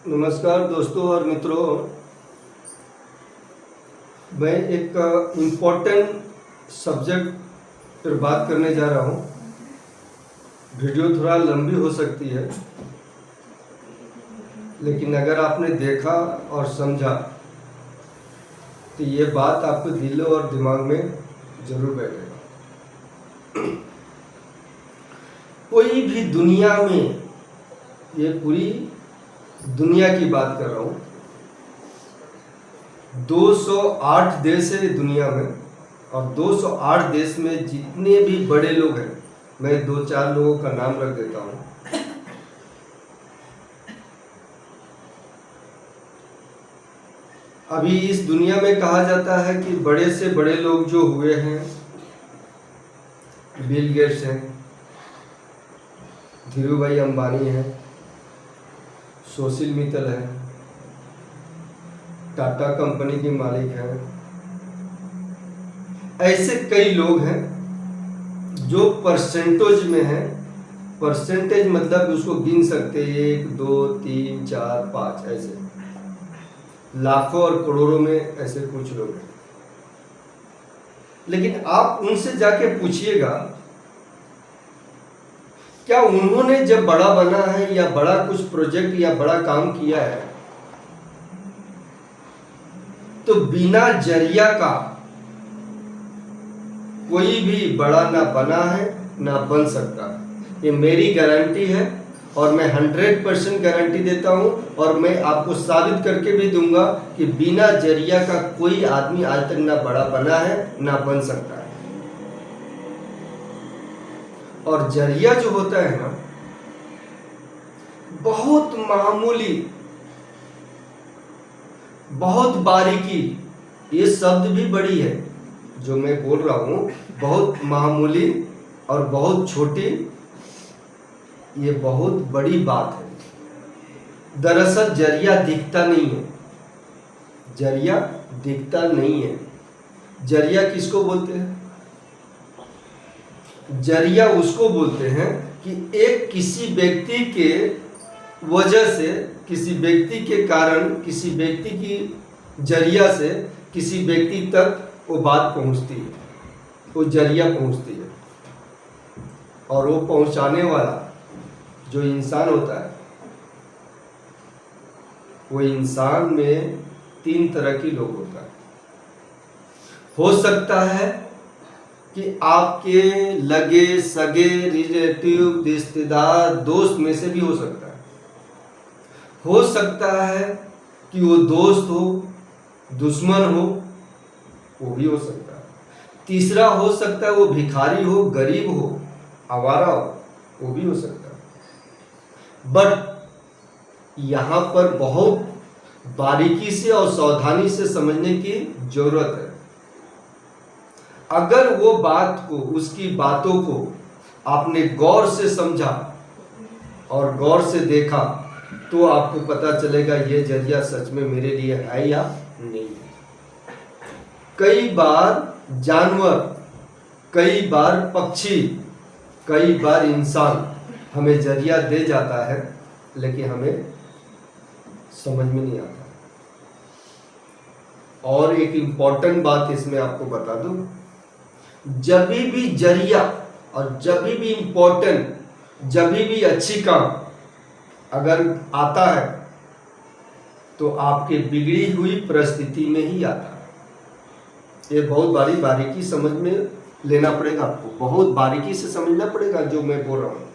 नमस्कार दोस्तों और मित्रों। मैं एक इम्पोर्टेंट सब्जेक्ट पर बात करने जा रहा हूँ। वीडियो थोड़ा लंबी हो सकती है, लेकिन अगर आपने देखा और समझा तो ये बात आपके दिल और दिमाग में जरूर बैठेगा। कोई भी दुनिया में, ये पूरी दुनिया की बात कर रहा हूँ, 208 देश है दुनिया में, और 208 देश में जितने भी बड़े लोग हैं, मैं 2-4 लोगों का नाम रख देता हूँ। अभी इस दुनिया में कहा जाता है कि बड़े से बड़े लोग जो हुए हैं, बिल गेट्स हैं, धीरूभाई अंबानी हैं, सुशील मित्तल है, टाटा कंपनी के मालिक हैं। ऐसे कई लोग हैं जो परसेंटेज में हैं। परसेंटेज मतलब उसको गिन सकते, 1 2 3 4 5, ऐसे लाखों और करोड़ों में ऐसे कुछ लोग हैं। लेकिन आप उनसे जाके पूछिएगा, क्या उन्होंने जब बड़ा बना है या बड़ा कुछ प्रोजेक्ट या बड़ा काम किया है तो बिना जरिया का कोई भी बड़ा ना बना है ना बन सकता। ये मेरी गारंटी है और मैं 100% गारंटी देता हूं, और मैं आपको साबित करके भी दूंगा कि बिना जरिया का कोई आदमी आज तक ना बड़ा बना है ना बन सकता है। और जरिया जो होता है ना, बहुत मामूली, बहुत बारीकी, ये शब्द भी बड़ी है जो मैं बोल रहा हूं, बहुत मामूली और बहुत छोटी, ये बहुत बड़ी बात है। दरअसल जरिया दिखता नहीं है, जरिया दिखता नहीं है। जरिया किसको बोलते हैं? जरिया उसको बोलते हैं कि एक किसी व्यक्ति के वजह से, किसी व्यक्ति के कारण, किसी व्यक्ति की जरिया से किसी व्यक्ति तक वो बात पहुंचती है, वो जरिया पहुंचती है। और वो पहुंचाने वाला जो इंसान होता है, वो इंसान में 3 तरह की लोग होता है। हो सकता है कि आपके लगे सगे रिलेटिव, रिश्तेदार, दोस्त में से भी हो सकता है। हो सकता है कि वो दोस्त हो, दुश्मन हो, वो भी हो सकता है। तीसरा हो सकता है वो भिखारी हो, गरीब हो, आवारा हो, वो भी हो सकता है। बट यहाँ पर बहुत बारीकी से और सावधानी से समझने की जरूरत है। अगर वो बात को, उसकी बातों को आपने गौर से समझा और गौर से देखा, तो आपको पता चलेगा ये जरिया सच में मेरे लिए है या नहीं है। कई बार जानवर, कई बार पक्षी, कई बार इंसान हमें जरिया दे जाता है, लेकिन हमें समझ में नहीं आता। और एक इंपॉर्टेंट बात इसमें आपको बता दूं, जब भी जरिया और जब भी इंपॉर्टेंट, जब भी अच्छी काम अगर आता है तो आपके बिगड़ी हुई परिस्थिति में ही आता है। ये बहुत बारीकी समझ में लेना पड़ेगा आपको, बहुत बारीकी से समझना पड़ेगा जो मैं बोल रहा हूँ।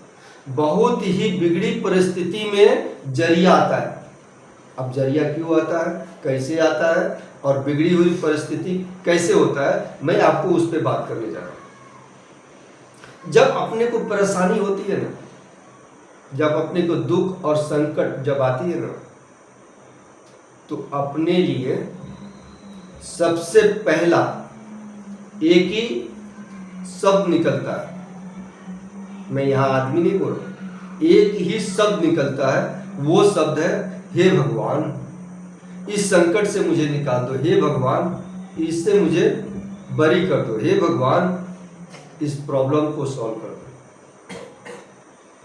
बहुत ही बिगड़ी परिस्थिति में जरिया आता है। अब जरिया क्यों आता है, कैसे आता है, और बिगड़ी हुई परिस्थिति कैसे होता है, मैं आपको उस पर बात करने जा रहा हूं। जब अपने को परेशानी होती है ना, जब अपने को दुख और संकट जब आती है ना, तो अपने लिए सबसे पहला एक ही शब्द निकलता है। मैं यहां आदमी नहीं बोल रहा, एक ही शब्द निकलता है। वो शब्द है, हे भगवान, इस संकट से मुझे निकाल दो, हे भगवान, इससे मुझे बरी कर दो, हे भगवान, इस प्रॉब्लम को सॉल्व कर दो।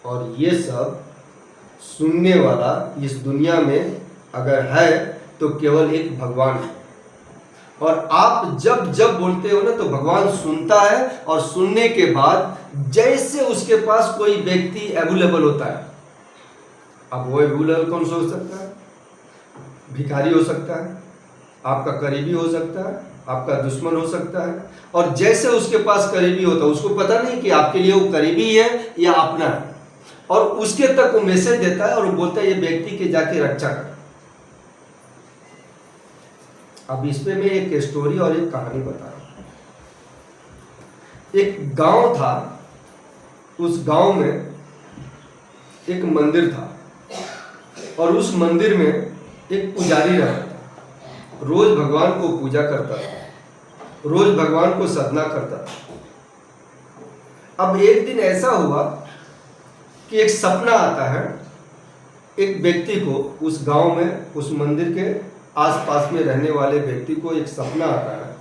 और ये सब सुनने वाला इस दुनिया में अगर है तो केवल एक भगवान है। और आप जब जब बोलते हो ना तो भगवान सुनता है, और सुनने के बाद जैसे उसके पास कोई व्यक्ति अवेलेबल होता है। अब वो अवेलेबल कौन सा हो सकता है? भिखारी हो सकता है, आपका करीबी हो सकता है, आपका दुश्मन हो सकता है। और जैसे उसके पास करीबी होता है, उसको पता नहीं कि आपके लिए वो करीबी है या अपना है, और उसके तक वो मैसेज देता है और वो बोलता है ये व्यक्ति के जाके रक्षा कर। अब इस पे मैं एक स्टोरी और एक कहानी बता रहा हूं। एक गांव था, उस गांव में एक मंदिर था, और उस मंदिर में एक पुजारी रहता था। रोज भगवान को पूजा करता था, रोज भगवान को साधना करता था। अब एक दिन ऐसा हुआ कि एक सपना आता है एक व्यक्ति को, उस गांव में उस मंदिर के आसपास में रहने वाले व्यक्ति को एक सपना आता है,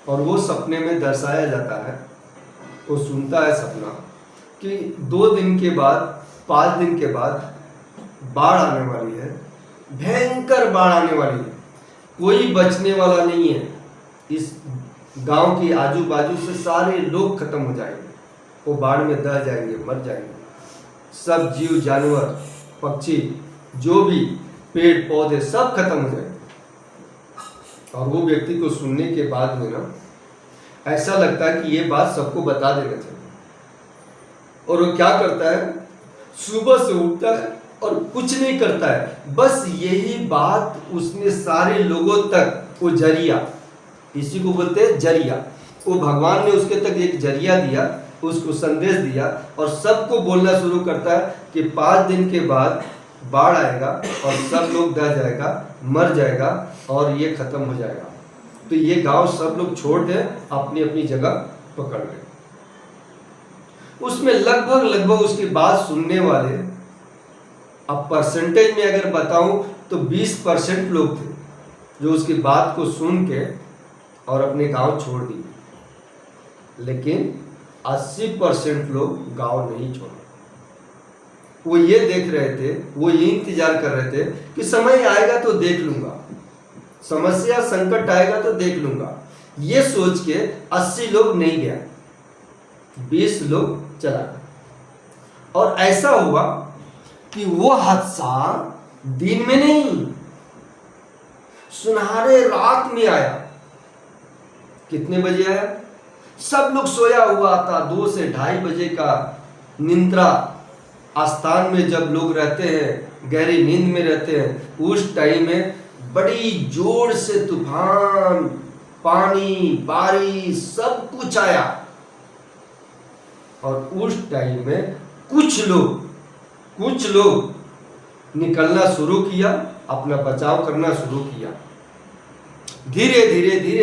और वो सपने में दर्शाया जाता है, वो सुनता है सपना कि 2 दिन के बाद, 5 दिन के बाद बाढ़ आने वाली है, भयंकर बाढ़ आने वाली है, कोई बचने वाला नहीं है। इस गांव के आजू बाजू से सारे लोग खत्म हो जाएंगे, वो बाढ़ में दह जाएंगे, मर जाएंगे। सब जीव जानवर, पक्षी, जो भी पेड़ पौधे सब खत्म हो जाएंगे। और वो व्यक्ति को सुनने के बाद में ना ऐसा लगता है कि ये बात सबको बता देना चाहिए। और वो क्या करता है, सुबह से उठता है और कुछ नहीं करता है, बस यही बात उसने सारे लोगों तक, वो जरिया, इसी को बोलते हैं जरिया, वो भगवान ने उसके तक एक जरिया दिया, उसको संदेश दिया, और सबको बोलना शुरू करता है कि 5 दिन के बाद बाढ़ आएगा और सब लोग दह जाएगा, मर जाएगा, और ये खत्म हो जाएगा। तो ये गांव सब लोग छोड़ दे, अपनी अपनी जगह पकड़ ले। उसमें लगभग उसकी बात सुनने वाले, अब परसेंटेज में अगर बताऊं तो 20% लोग थे जो उसकी बात को सुन के और अपने गांव छोड़ दिए। लेकिन 80% लोग गांव नहीं छोड़े। वो ये देख रहे थे, वो ये इंतजार कर रहे थे कि समय आएगा तो देख लूंगा, समस्या संकट आएगा तो देख लूंगा। ये सोच के 80 लोग नहीं गया, 20 लोग चला गया। और ऐसा हुआ कि वो हादसा दिन में नहीं, सुनहरे रात में आया। कितने बजे आया? सब लोग सोया हुआ था, 2 से 2:30 बजे का निद्रा आस्थान में जब लोग रहते हैं, गहरी नींद में रहते हैं, उस टाइम में बड़ी जोर से तूफान, पानी, बारिश सब कुछ आया। और उस टाइम में कुछ लोग निकलना शुरू किया, अपना बचाव करना शुरू किया। धीरे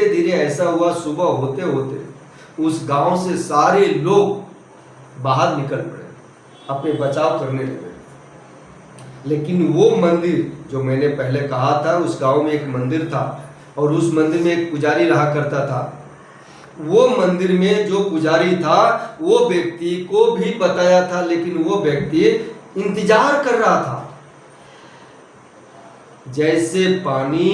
धीरे ऐसा हुआ, सुबह होते होते उस गांव से सारे लोग बाहर निकल पड़े, अपने बचाव करने लगे। लेकिन वो मंदिर जो मैंने पहले कहा था, उस गांव में एक मंदिर था, और उस मंदिर में एक पुजारी रहा करता था। वो मंदिर में जो पुजारी था, वो व्यक्ति को भी बताया था, लेकिन वो व्यक्ति इंतजार कर रहा था। जैसे पानी